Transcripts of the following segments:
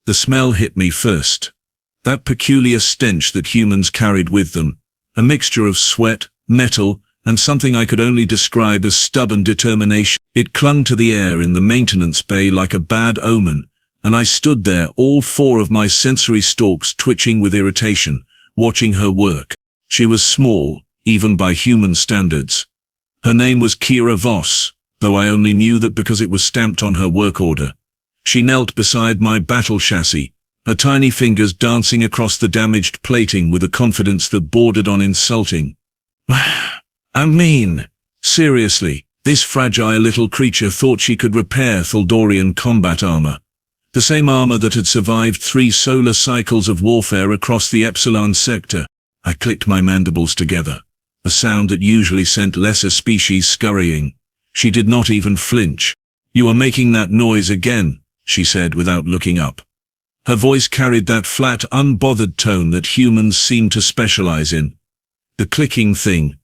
The smell hit me first. That peculiar stench that humans carried with them, a mixture of sweat, metal, and something I could only describe as stubborn determination. It clung to the air in the maintenance bay like a bad omen, and I stood there, all four of my sensory stalks twitching with irritation, watching her work. She was small, even by human standards. Her name was Kira Voss, though I only knew that because it was stamped on her work order. She knelt beside my battle chassis, her tiny fingers dancing across the damaged plating with a confidence that bordered on insulting. I mean, seriously, this fragile little creature thought she could repair Thaldorian combat armor. The same armor that had survived 3 solar cycles of warfare across the Epsilon sector. I clicked my mandibles together, a sound that usually sent lesser species scurrying. She did not even flinch. "You are making that noise again," she said without looking up. Her voice carried that flat, unbothered tone that humans seem to specialize in. "The clicking thing.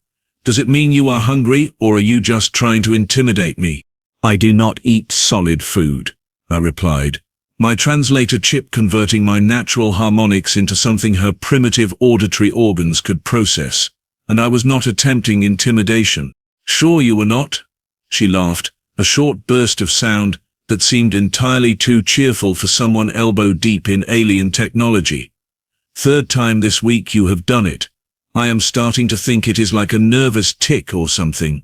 Does it mean you are hungry, or are you just trying to intimidate me?" "I do not eat solid food," I replied, my translator chip converting my natural harmonics into something her primitive auditory organs could process. And I was not attempting intimidation. "Sure you were not?" She laughed, a short burst of sound that seemed entirely too cheerful for someone elbow-deep in alien technology. "Third time this week you have done it. I am starting to think it is like a nervous tic or something."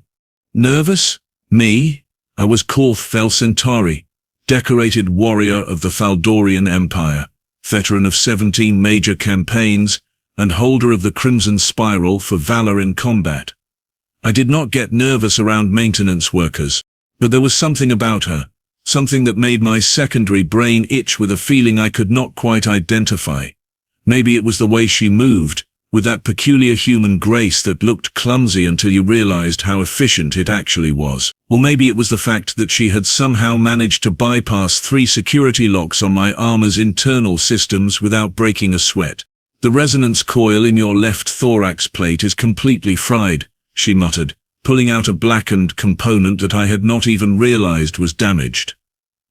"Nervous? Me?" I was Korth Fel Centauri, decorated warrior of the Thaldorian Empire, veteran of 17 major campaigns, and holder of the Crimson Spiral for valor in combat. I did not get nervous around maintenance workers, but there was something about her, something that made my secondary brain itch with a feeling I could not quite identify. Maybe it was the way she moved, with that peculiar human grace that looked clumsy until you realized how efficient it actually was. Or maybe it was the fact that she had somehow managed to bypass 3 security locks on my armor's internal systems without breaking a sweat. "The resonance coil in your left thorax plate is completely fried," she muttered, pulling out a blackened component that I had not even realized was damaged.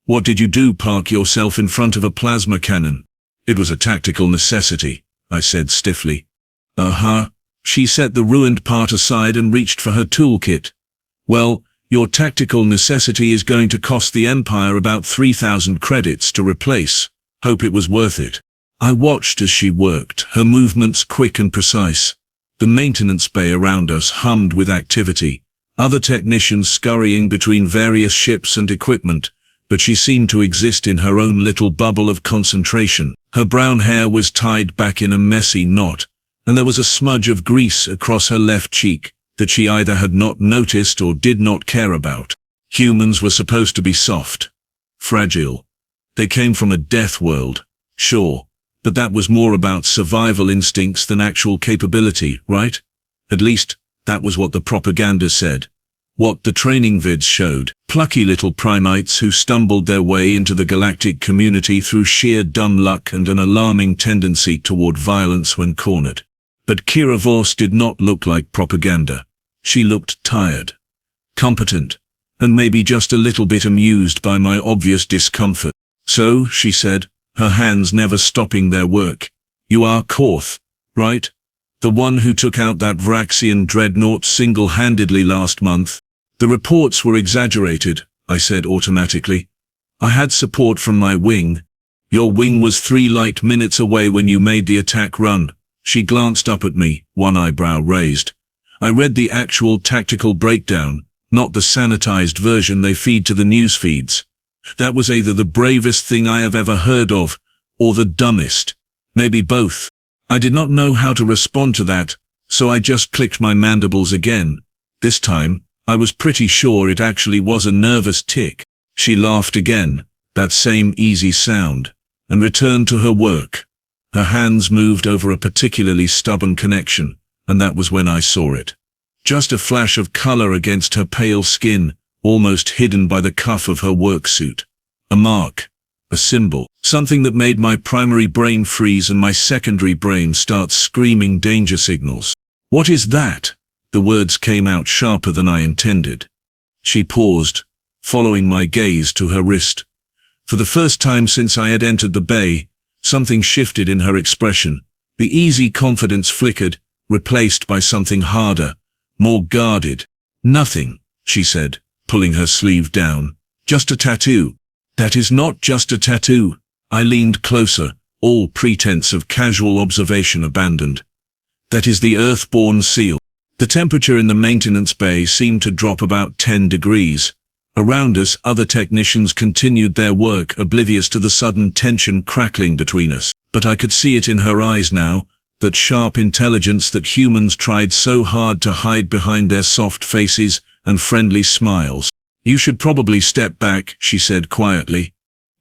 "What did you do, park yourself in front of a plasma cannon?" "It was a tactical necessity," I said stiffly. "Uh-huh." She set the ruined part aside and reached for her toolkit. "Well, your tactical necessity is going to cost the Empire about 3,000 credits to replace. Hope it was worth it." I watched as she worked, her movements quick and precise. The maintenance bay around us hummed with activity, other technicians scurrying between various ships and equipment, but she seemed to exist in her own little bubble of concentration. Her brown hair was tied back in a messy knot, and there was a smudge of grease across her left cheek that she either had not noticed or did not care about. Humans were supposed to be soft, fragile. They came from a death world, sure, but that was more about survival instincts than actual capability, right? At least, that was what the propaganda said. What the training vids showed. Plucky little primates who stumbled their way into the galactic community through sheer dumb luck and an alarming tendency toward violence when cornered. But Kira Voss did not look like propaganda. She looked tired, competent, and maybe just a little bit amused by my obvious discomfort. "So," she said, her hands never stopping their work, "you are Korth, right? The one who took out that Vraxian dreadnought single-handedly last month?" "The reports were exaggerated," I said automatically. "I had support from my wing." "Your wing was 3 light minutes away when you made the attack run." She glanced up at me, one eyebrow raised. I read the actual tactical breakdown, not the sanitized version they feed to the news feeds. That was either the bravest thing I have ever heard of, or the dumbest. Maybe both. I did not know how to respond to that, so I just clicked my mandibles again. This time, I was pretty sure it actually was a nervous tic. She laughed again, that same easy sound, and returned to her work. Her hands moved over a particularly stubborn connection, and that was when I saw it. Just a flash of color against her pale skin, almost hidden by the cuff of her work suit. A mark, a symbol, something that made my primary brain freeze and my secondary brain start screaming danger signals. "What is that?" The words came out sharper than I intended. She paused, following my gaze to her wrist. For the first time since I had entered the bay, something shifted in her expression. The easy confidence flickered, replaced by something harder, more guarded. "Nothing," she said, pulling her sleeve down. "Just a tattoo." "That is not just a tattoo." I leaned closer, all pretense of casual observation abandoned. "That is the Earthborn Seal." The temperature in the maintenance bay seemed to drop about 10 degrees. Around us, other technicians continued their work, oblivious to the sudden tension crackling between us. But I could see it in her eyes now, that sharp intelligence that humans tried so hard to hide behind their soft faces and friendly smiles. "You should probably step back," she said quietly.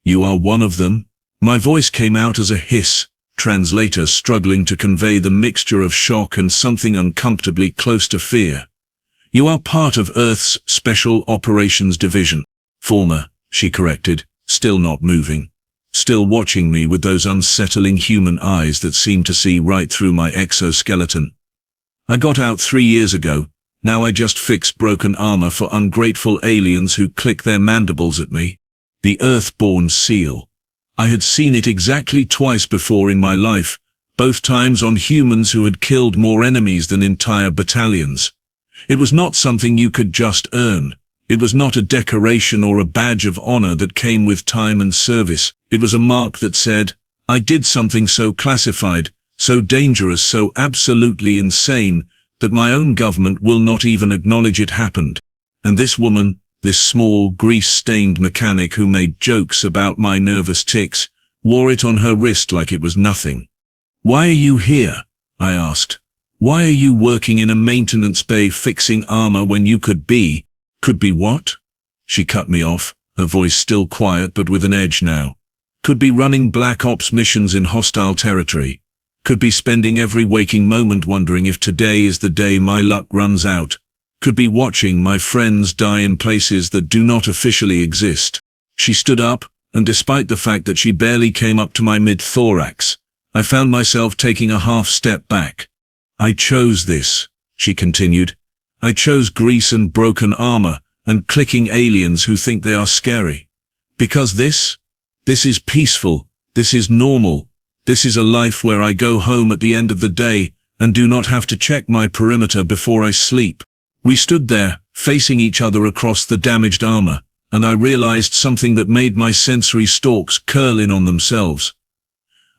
"You are one of them." My voice came out as a hiss, translator struggling to convey the mixture of shock and something uncomfortably close to fear. "You are part of Earth's Special Operations Division." "Former," she corrected, still not moving, still watching me with those unsettling human eyes that seemed to see right through my exoskeleton. "I got out 3 years ago. Now I just fix broken armor for ungrateful aliens who click their mandibles at me." The Earthborn Seal. I had seen it exactly twice before in my life, both times on humans who had killed more enemies than entire battalions. It was not something you could just earn. It was not a decoration or a badge of honor that came with time and service. It was a mark that said, I did something so classified, so dangerous, so absolutely insane, that my own government will not even acknowledge it happened. And this woman, this small, grease-stained mechanic who made jokes about my nervous tics, wore it on her wrist like it was nothing. "Why are you here?" I asked. "Why are you working in a maintenance bay fixing armor when you could be..." "Could be what?" She cut me off, her voice still quiet but with an edge now. "Could be running Black Ops missions in hostile territory. Could be spending every waking moment wondering if today is the day my luck runs out. Could be watching my friends die in places that do not officially exist." She stood up, and despite the fact that she barely came up to my mid-thorax, I found myself taking a half-step back. "I chose this," she continued. "I chose grease and broken armor, and clicking aliens who think they are scary. Because this is peaceful, this is normal, this is a life where I go home at the end of the day, and do not have to check my perimeter before I sleep." We stood there, facing each other across the damaged armor, and I realized something that made my sensory stalks curl in on themselves.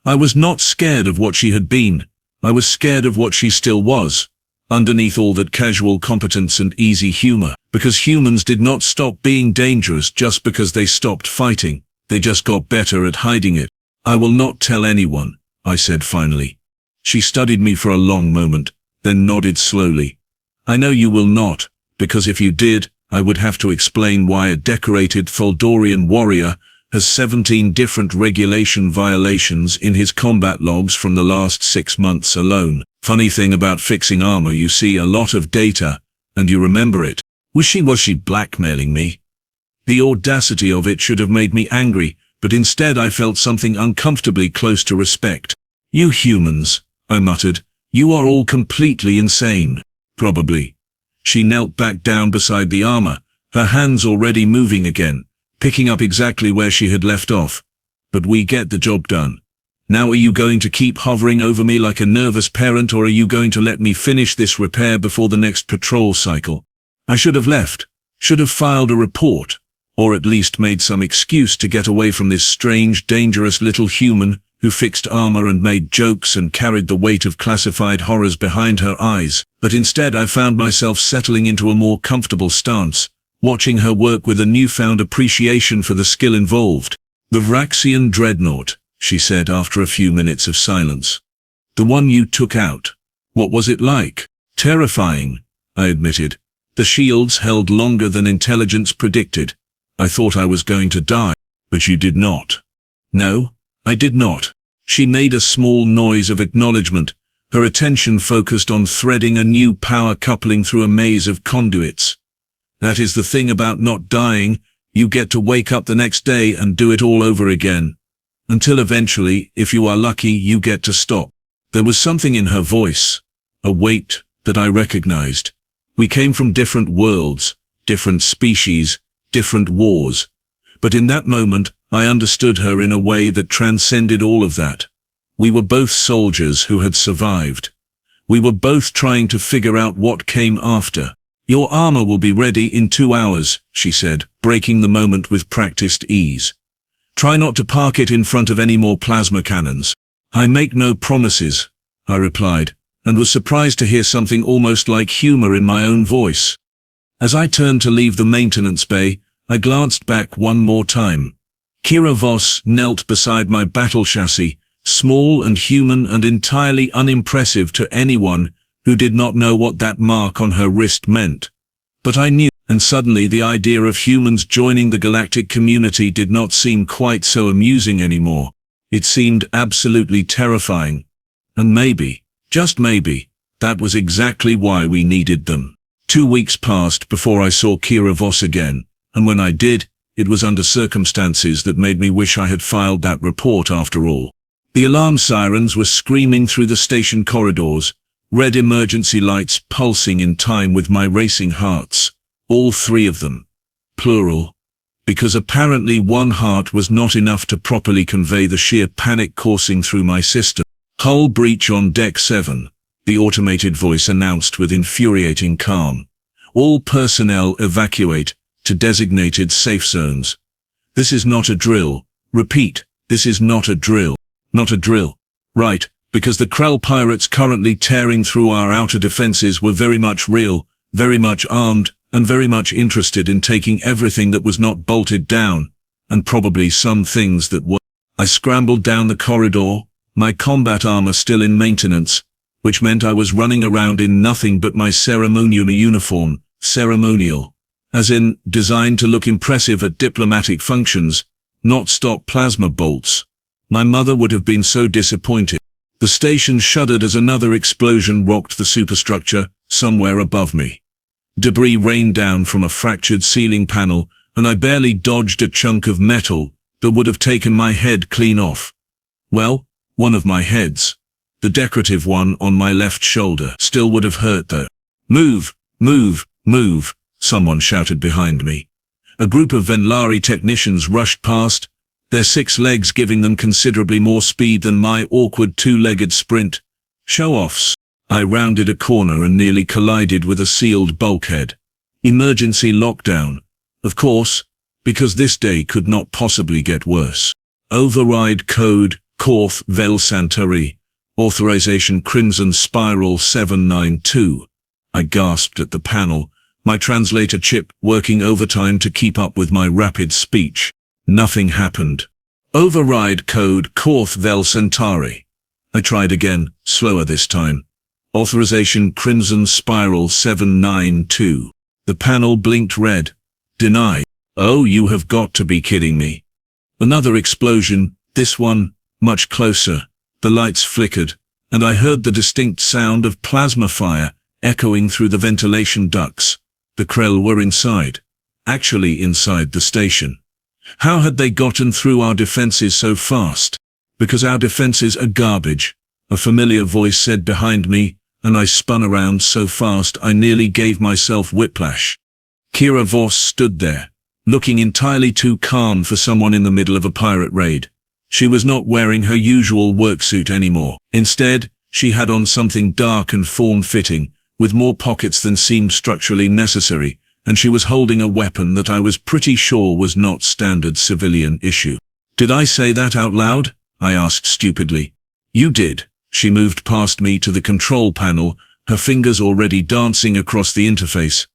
I was not scared of what she had been. I was scared of what she still was, underneath all that casual competence and easy humor, because humans did not stop being dangerous just because they stopped fighting. They just got better at hiding it. "I will not tell anyone," I said finally. She studied me for a long moment, then nodded slowly. "I know you will not, because if you did, I would have to explain why a decorated Foldorian warrior has 17 different regulation violations in his combat logs from the last 6 months alone. Funny thing about fixing armor, you see a lot of data, and you remember it." Was she blackmailing me? The audacity of it should have made me angry, but instead I felt something uncomfortably close to respect. "You humans," I muttered, "you are all completely insane." "Probably." She knelt back down beside the armor, her hands already moving again, picking up exactly where she had left off. "But we get the job done. Now are you going to keep hovering over me like a nervous parent, or are you going to let me finish this repair before the next patrol cycle?" I should have left, should have filed a report, or at least made some excuse to get away from this strange, dangerous little human who fixed armor and made jokes and carried the weight of classified horrors behind her eyes. But instead I found myself settling into a more comfortable stance, watching her work with a newfound appreciation for the skill involved. "The Vraxian dreadnought," she said after a few minutes of silence. "The one you took out. What was it like?" "Terrifying," I admitted. "The shields held longer than intelligence predicted. I thought I was going to die." "But you did not." "No, I did not." She made a small noise of acknowledgement, her attention focused on threading a new power coupling through a maze of conduits. "That is the thing about not dying, you get to wake up the next day and do it all over again. Until eventually, if you are lucky, you get to stop." There was something in her voice, a weight that I recognized. We came from different worlds, different species, different wars. But in that moment, I understood her in a way that transcended all of that. We were both soldiers who had survived. We were both trying to figure out what came after. "Your armor will be ready in 2 hours," she said, breaking the moment with practiced ease. "Try not to park it in front of any more plasma cannons." "I make no promises," I replied, and was surprised to hear something almost like humor in my own voice. As I turned to leave the maintenance bay, I glanced back one more time. Kira Voss knelt beside my battle chassis, small and human and entirely unimpressive to anyone who did not know what that mark on her wrist meant. But I knew, and suddenly the idea of humans joining the galactic community did not seem quite so amusing anymore. It seemed absolutely terrifying. And maybe, just maybe, that was exactly why we needed them. 2 weeks passed before I saw Kira Voss again, and when I did, it was under circumstances that made me wish I had filed that report after all. The alarm sirens were screaming through the station corridors, red emergency lights pulsing in time with my racing hearts. All 3 of them. Plural. Because apparently one heart was not enough to properly convey the sheer panic coursing through my system. "Hull breach on Deck 7, the automated voice announced with infuriating calm. "All personnel evacuate to designated safe zones. This is not a drill. Repeat, this is not a drill. Not a drill. Right, because the Krell pirates currently tearing through our outer defenses were very much real, very much armed, and very much interested in taking everything that was not bolted down, and probably some things that were." I scrambled down the corridor, my combat armor still in maintenance, which meant I was running around in nothing but my ceremonial uniform, ceremonial, as in, designed to look impressive at diplomatic functions, not stop plasma bolts. My mother would have been so disappointed. The station shuddered as another explosion rocked the superstructure somewhere above me. Debris rained down from a fractured ceiling panel, and I barely dodged a chunk of metal that would have taken my head clean off. Well, one of my heads. The decorative one on my left shoulder still would have hurt though. "Move, move, move," someone shouted behind me. A group of Venlari technicians rushed past, their 6 legs giving them considerably more speed than my awkward 2-legged sprint. Show-offs. I rounded a corner and nearly collided with a sealed bulkhead. Emergency lockdown. Of course, because this day could not possibly get worse. Override code, Korth Vel Santari. Authorization Crimson Spiral 792. I gasped at the panel, my translator chip working overtime to keep up with my rapid speech. Nothing happened. Override code Korth Vel Centauri. I tried again, slower this time. Authorization Crimson Spiral 792. The panel blinked red. Denied. Oh, you have got to be kidding me. Another explosion, this one, much closer. The lights flickered, and I heard the distinct sound of plasma fire echoing through the ventilation ducts. The Krell were inside. Actually inside the station. How had they gotten through our defenses so fast? Because our defenses are garbage, a familiar voice said behind me, and I spun around so fast I nearly gave myself whiplash. Kira Voss stood there, looking entirely too calm for someone in the middle of a pirate raid. She was not wearing her usual worksuit anymore. Instead, she had on something dark and form-fitting, with more pockets than seemed structurally necessary, and she was holding a weapon that I was pretty sure was not standard civilian issue. "Did I say that out loud?" I asked stupidly. "You did." She moved past me to the control panel, her fingers already dancing across the interface.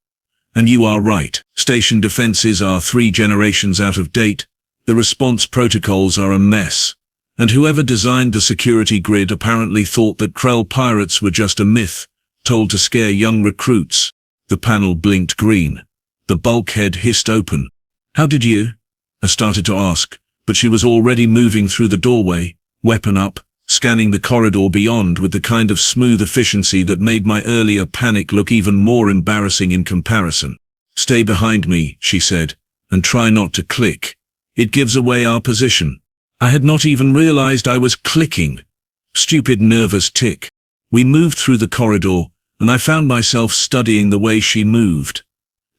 "And you are right. Station defenses are 3 generations out of date. The response protocols are a mess. And whoever designed the security grid apparently thought that Krell pirates were just a myth, told to scare young recruits." The panel blinked green. The bulkhead hissed open. "How did you?" I started to ask, but she was already moving through the doorway, weapon up, scanning the corridor beyond with the kind of smooth efficiency that made my earlier panic look even more embarrassing in comparison. "Stay behind me," she said, "and try not to click. It gives away our position." I had not even realized I was clicking. Stupid nervous tick. We moved through the corridor, and I found myself studying the way she moved.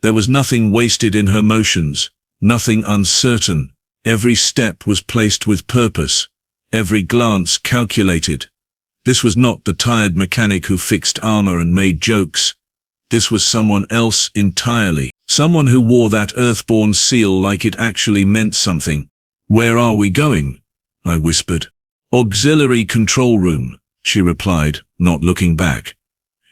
There was nothing wasted in her motions, nothing uncertain. Every step was placed with purpose, every glance calculated. This was not the tired mechanic who fixed armor and made jokes. This was someone else entirely. Someone who wore that Earthborn Seal like it actually meant something. "Where are we going?" I whispered. "Auxiliary control room," she replied, not looking back.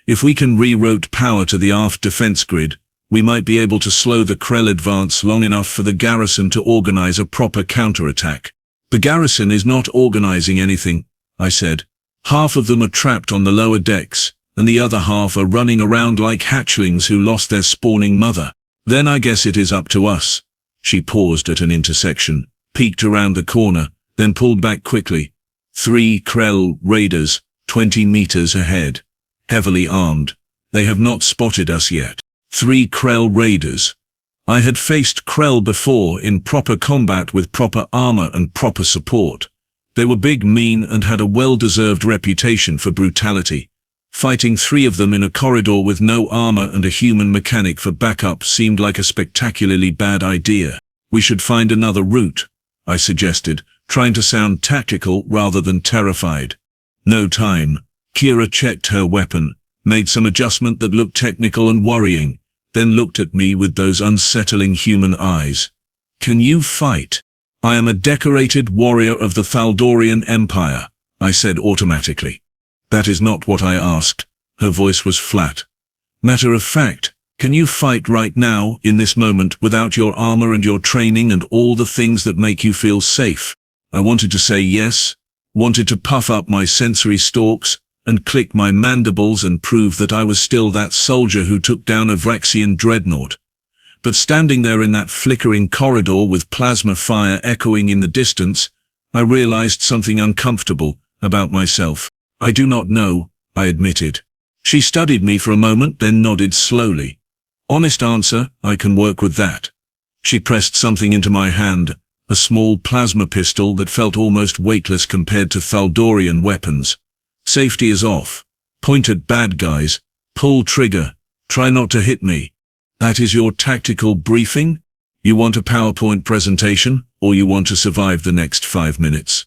"If we can reroute power to the aft defense grid, we might be able to slow the Krell advance long enough for the garrison to organize a proper counterattack." "The garrison is not organizing anything," I said. "Half of them are trapped on the lower decks, and the other half are running around like hatchlings who lost their spawning mother. Then I guess it is up to us." She paused at an intersection, peeked around the corner, then pulled back quickly. 3 Krell raiders, 20 meters ahead. Heavily armed. They have not spotted us yet. 3 Krell raiders. I had faced Krell before in proper combat with proper armor and proper support. They were big, mean, and had a well-deserved reputation for brutality. Fighting 3 of them in a corridor with no armor and a human mechanic for backup seemed like a spectacularly bad idea. "We should find another route," I suggested, trying to sound tactical rather than terrified. "No time." Kira checked her weapon, made some adjustment that looked technical and worrying, then looked at me with those unsettling human eyes. "Can you fight?" "I am a decorated warrior of the Thaldorian Empire," I said automatically. "That is not what I asked." Her voice was flat. "Matter of fact, can you fight right now, in this moment, without your armor and your training and all the things that make you feel safe?" I wanted to say yes, wanted to puff up my sensory stalks, and click my mandibles and prove that I was still that soldier who took down a Vraxian dreadnought. But standing there in that flickering corridor with plasma fire echoing in the distance, I realized something uncomfortable about myself. "I do not know," I admitted. She studied me for a moment, then nodded slowly. "Honest answer, I can work with that." She pressed something into my hand, a small plasma pistol that felt almost weightless compared to Thaldorian weapons. "Safety is off. Point at bad guys. Pull trigger. Try not to hit me." "That is your tactical briefing? You want a PowerPoint presentation, or you want to survive the next 5 minutes?"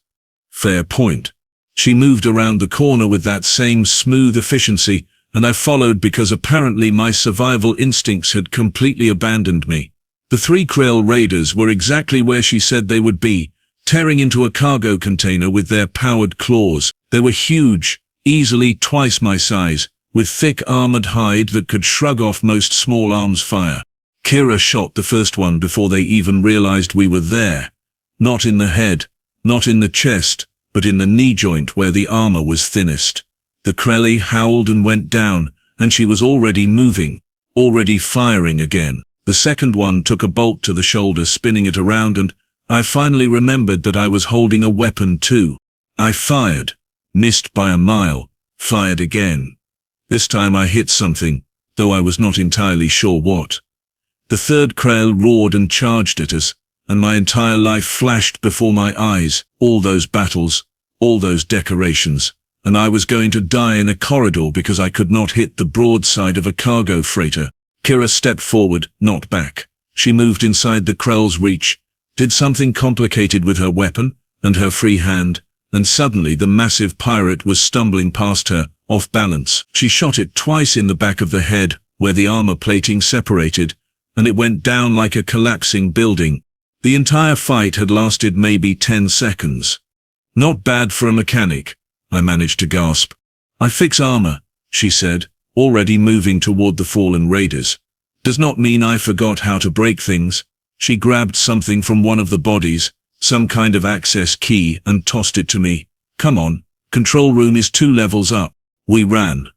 "Fair point." She moved around the corner with that same smooth efficiency, and I followed because apparently my survival instincts had completely abandoned me. The 3 Krell raiders were exactly where she said they would be, tearing into a cargo container with their powered claws. They were huge, easily twice my size, with thick armored hide that could shrug off most small arms fire. Kira shot the first one before they even realized we were there. Not in the head, not in the chest, but in the knee joint where the armor was thinnest. The Krelly howled and went down, and she was already moving, already firing again. The second one took a bolt to the shoulder, spinning it around, and I finally remembered that I was holding a weapon too. I fired, missed by a mile, fired again. This time I hit something, though I was not entirely sure what. The third Krell roared and charged at us, and my entire life flashed before my eyes, all those battles, all those decorations, and I was going to die in a corridor because I could not hit the broadside of a cargo freighter. Kira stepped forward, not back. She moved inside the Krell's reach, did something complicated with her weapon and her free hand, and suddenly the massive pirate was stumbling past her, off balance. She shot it twice in the back of the head, where the armor plating separated, and it went down like a collapsing building. The entire fight had lasted maybe 10 seconds. "Not bad for a mechanic," I managed to gasp. "I fix armor," she said, already moving toward the fallen raiders. "Does not mean I forgot how to break things." She grabbed something from one of the bodies, some kind of access key, and tossed it to me. "Come on, control room is 2 levels up." We ran.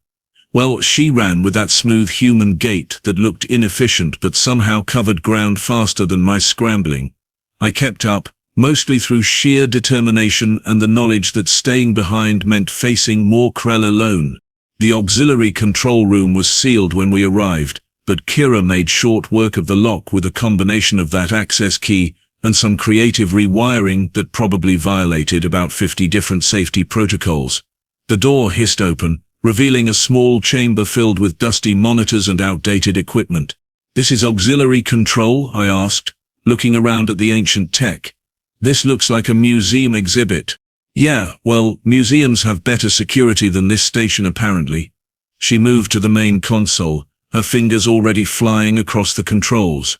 Well, she ran with that smooth human gait that looked inefficient but somehow covered ground faster than my scrambling. I kept up, mostly through sheer determination and the knowledge that staying behind meant facing more Krell alone. The auxiliary control room was sealed when we arrived, but Kira made short work of the lock with a combination of that access key and some creative rewiring that probably violated about 50 different safety protocols. The door hissed open, revealing a small chamber filled with dusty monitors and outdated equipment. "This is auxiliary control?" I asked, looking around at the ancient tech. This looks like a museum exhibit. Yeah, well, museums have better security than this station apparently. She moved to the main console, her fingers already flying across the controls.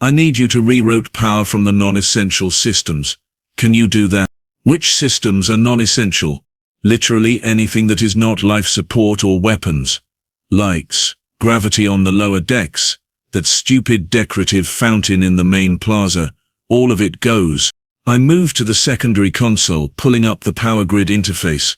I need you to reroute power from the non-essential systems. Can you do that? Which systems are non-essential? Literally anything that is not life support or weapons. Lights, gravity on the lower decks, that stupid decorative fountain in the main plaza, all of it goes. I moved to the secondary console, pulling up the power grid interface.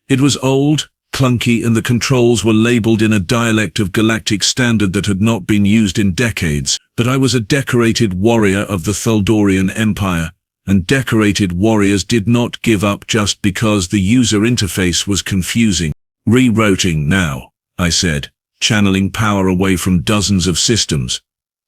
It was old, clunky, and the controls were labeled in a dialect of galactic standard that had not been used in decades. But I was a decorated warrior of the Thuldorian Empire, and decorated warriors did not give up just because the user interface was confusing. Rerouting now, I said, channeling power away from dozens of systems.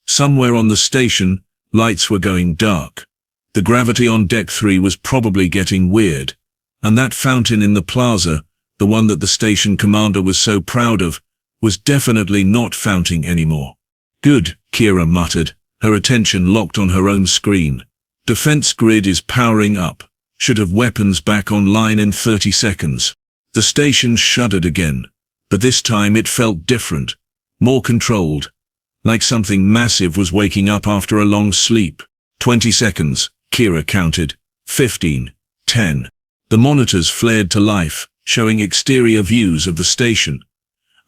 Somewhere on the station, lights were going dark. The gravity on Deck 3 was probably getting weird, and that fountain in the plaza, the one that the station commander was so proud of, was definitely not founting anymore. Good, Kira muttered, her attention locked on her own screen. Defense grid is powering up. Should have weapons back online in 30 seconds. The station shuddered again, but this time it felt different, more controlled, like something massive was waking up after a long sleep. 20 seconds, Kira counted. 15, 10. The monitors flared to life, showing exterior views of the station.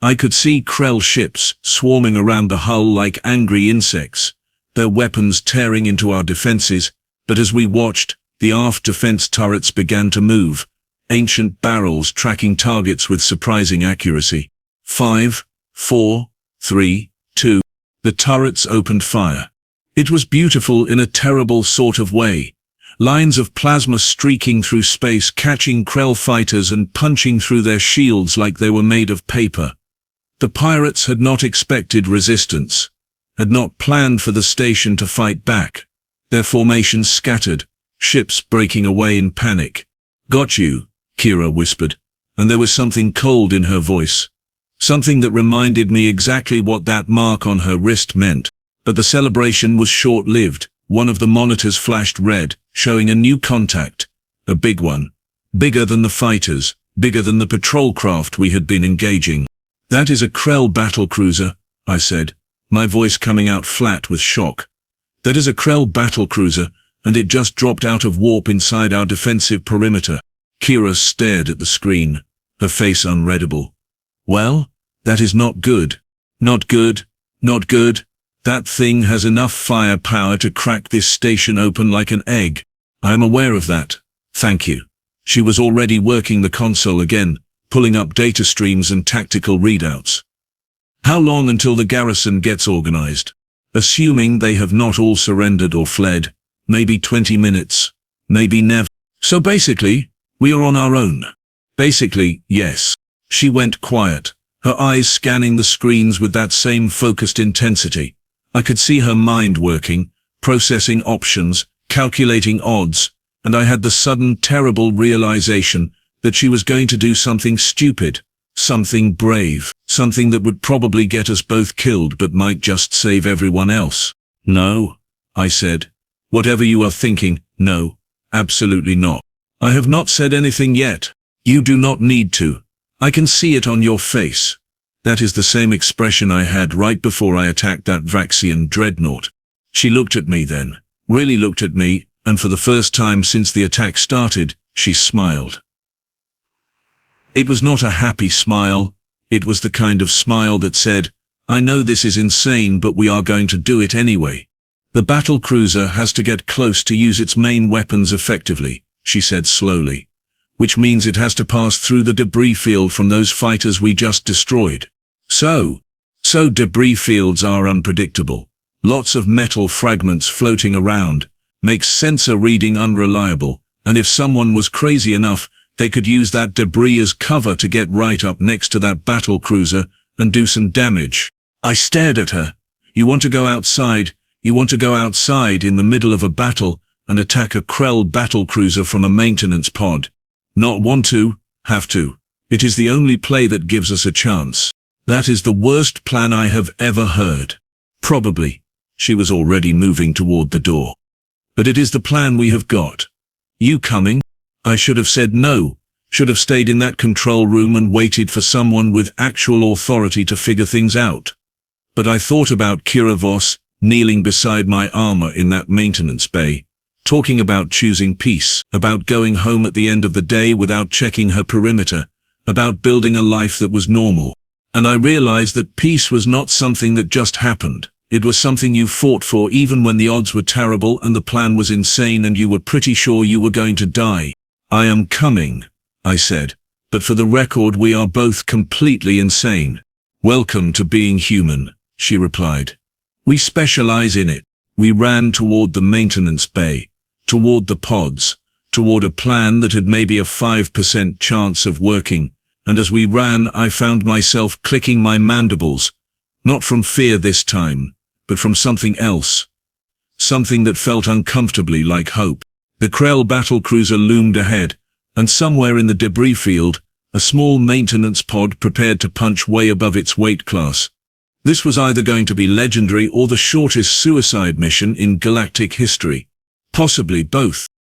I could see Krell ships swarming around the hull like angry insects, their weapons tearing into our defenses, but as we watched, the aft defense turrets began to move, ancient barrels tracking targets with surprising accuracy. 5, 4, 3, 2. The turrets opened fire. It was beautiful in a terrible sort of way. Lines of plasma streaking through space, catching Krell fighters and punching through their shields like they were made of paper. The pirates had not expected resistance, had not planned for the station to fight back. Their formations scattered, ships breaking away in panic. Got you, Kira whispered, and there was something cold in her voice. Something that reminded me exactly what that mark on her wrist meant. But the celebration was short-lived. One of the monitors flashed red, showing a new contact. A big one. Bigger than the fighters, bigger than the patrol craft we had been engaging. That is a Krell battlecruiser, I said, my voice coming out flat with shock. That is a Krell battlecruiser, and it just dropped out of warp inside our defensive perimeter. Kira stared at the screen, her face unreadable. Well, that is not good. Not good. Not good. That thing has enough firepower to crack this station open like an egg. I am aware of that. Thank you. She was already working the console again, pulling up data streams and tactical readouts. How long until the garrison gets organized? Assuming they have not all surrendered or fled, maybe 20 minutes, maybe never. So basically, we are on our own. Basically, yes. She went quiet, her eyes scanning the screens with that same focused intensity. I could see her mind working, processing options, calculating odds, and I had the sudden terrible realization that she was going to do something stupid, something brave, something that would probably get us both killed but might just save everyone else. No, I said. Whatever you are thinking, no, absolutely not. I have not said anything yet. You do not need to. I can see it on your face. That is the same expression I had right before I attacked that Vaxian dreadnought. She looked at me then, really looked at me, and for the first time since the attack started, she smiled. It was not a happy smile. It was the kind of smile that said, I know this is insane, but we are going to do it anyway. The battlecruiser has to get close to use its main weapons effectively, she said slowly, which means it has to pass through the debris field from those fighters we just destroyed. So debris fields are unpredictable. Lots of metal fragments floating around, makes sensor reading unreliable, and if someone was crazy enough, they could use that debris as cover to get right up next to that battlecruiser and do some damage. I stared at her. You want to go outside? You want to go outside in the middle of a battle and attack a Krell battlecruiser from a maintenance pod? Not want to, have to. It is the only play that gives us a chance. That is the worst plan I have ever heard. Probably. She was already moving toward the door. But it is the plan we have got. You coming? I should have said no, should have stayed in that control room and waited for someone with actual authority to figure things out. But I thought about Kira Voss, kneeling beside my armor in that maintenance bay, talking about choosing peace, about going home at the end of the day without checking her perimeter, about building a life that was normal. And I realized that peace was not something that just happened. It was something you fought for even when the odds were terrible and the plan was insane and you were pretty sure you were going to die. I am coming, I said, but for the record we are both completely insane. Welcome to being human, she replied. We specialize in it. We ran toward the maintenance bay, toward the pods, toward a plan that had maybe a 5% chance of working, and as we ran I found myself clicking my mandibles, not from fear this time, but from something else. Something that felt uncomfortably like hope. The Krell battlecruiser loomed ahead, and somewhere in the debris field, a small maintenance pod prepared to punch way above its weight class. This was either going to be legendary or the shortest suicide mission in galactic history. Possibly both.